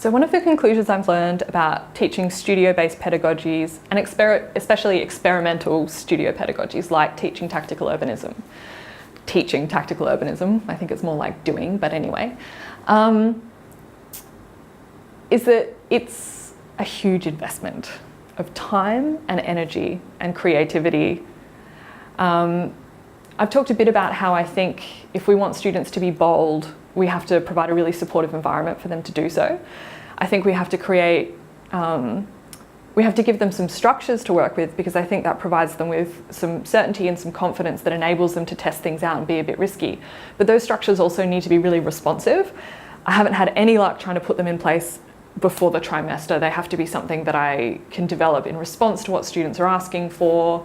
So one of the conclusions I've learned about teaching studio-based pedagogies, and especially experimental studio pedagogies like teaching tactical urbanism, I think it's more like doing, but anyway, is that it's a huge investment of time and energy and creativity. I've talked a bit about how I think if we want students to be bold, we have to provide a really supportive environment for them to do so. I think we have to give them some structures to work with, because I think that provides them with some certainty and some confidence that enables them to test things out and be a bit risky. But those structures also need to be really responsive. I haven't had any luck trying to put them in place before the trimester. They have to be something that I can develop in response to what students are asking for,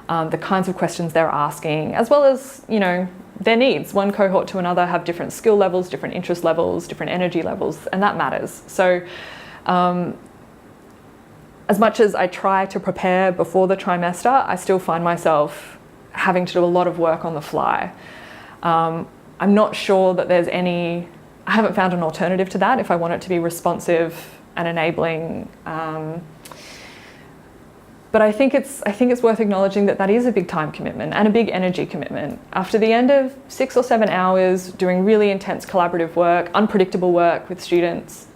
the kinds of questions they're asking, as well as, you know, their needs. One cohort to another have different skill levels, different interest levels, different energy levels, and that matters. So as much as I try to prepare before the trimester, I still find myself having to do a lot of work on the fly. I'm not sure that I haven't found an alternative to that if I want it to be responsive and enabling. But I think it's worth acknowledging that is a big time commitment and a big energy commitment. After the end of 6 or 7 hours doing really intense collaborative work, unpredictable work with students,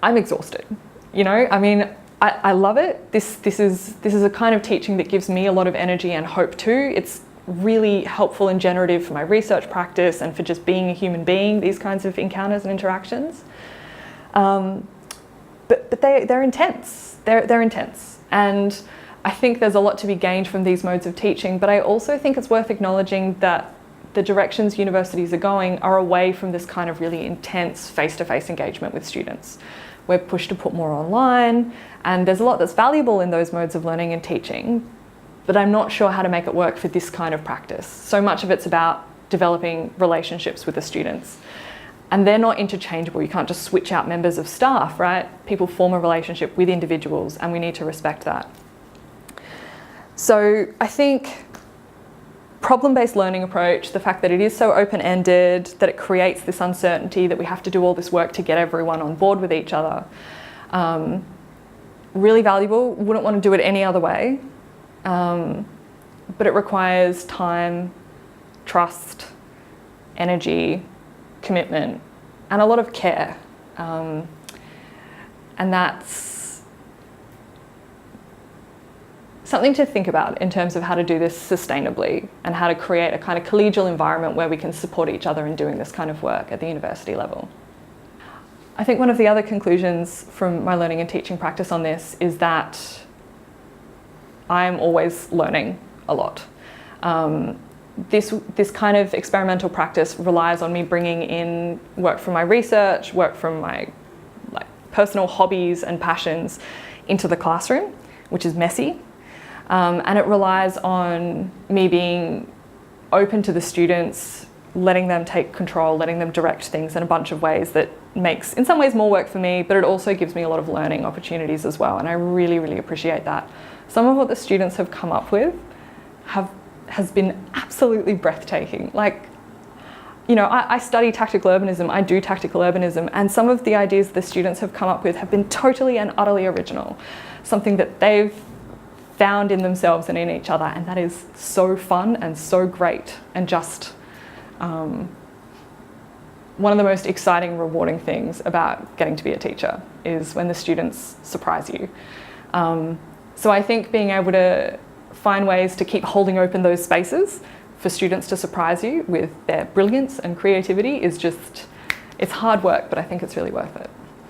I'm exhausted. You know, I mean, I love it. This is a kind of teaching that gives me a lot of energy and hope too. It's really helpful and generative for my research practice and for just being a human being, these kinds of encounters and interactions. But they're intense. They're intense. And I think there's a lot to be gained from these modes of teaching, but I also think it's worth acknowledging that the directions universities are going are away from this kind of really intense face-to-face engagement with students. We're pushed to put more online, and there's a lot that's valuable in those modes of learning and teaching, but I'm not sure how to make it work for this kind of practice. So much of it's about developing relationships with the students. And they're not interchangeable. You can't just switch out members of staff, right? People form a relationship with individuals, and we need to respect that. So I think problem-based learning approach, the fact that it is so open-ended, that it creates this uncertainty, that we have to do all this work to get everyone on board with each other, really valuable. Wouldn't want to do it any other way. But it requires time, trust, energy, commitment, and a lot of care. And that's something to think about in terms of how to do this sustainably and how to create a kind of collegial environment where we can support each other in doing this kind of work at the university level. I think one of the other conclusions from my learning and teaching practice on this is that I'm always learning a lot. This kind of experimental practice relies on me bringing in work from my research, work from my personal hobbies and passions into the classroom, which is messy. And it relies on me being open to the students, letting them take control, letting them direct things in a bunch of ways that makes, in some ways, more work for me, but it also gives me a lot of learning opportunities as well. And I really, really appreciate that. Some of what the students have come up with has been absolutely breathtaking. Like, you know, I study tactical urbanism, I do tactical urbanism, and some of the ideas the students have come up with have been totally and utterly original. Something that they've found in themselves and in each other, and that is so fun and so great, and just one of the most exciting, rewarding things about getting to be a teacher is when the students surprise you. So I think being able to find ways to keep holding open those spaces for students to surprise you with their brilliance and creativity is just, it's hard work, but I think it's really worth it.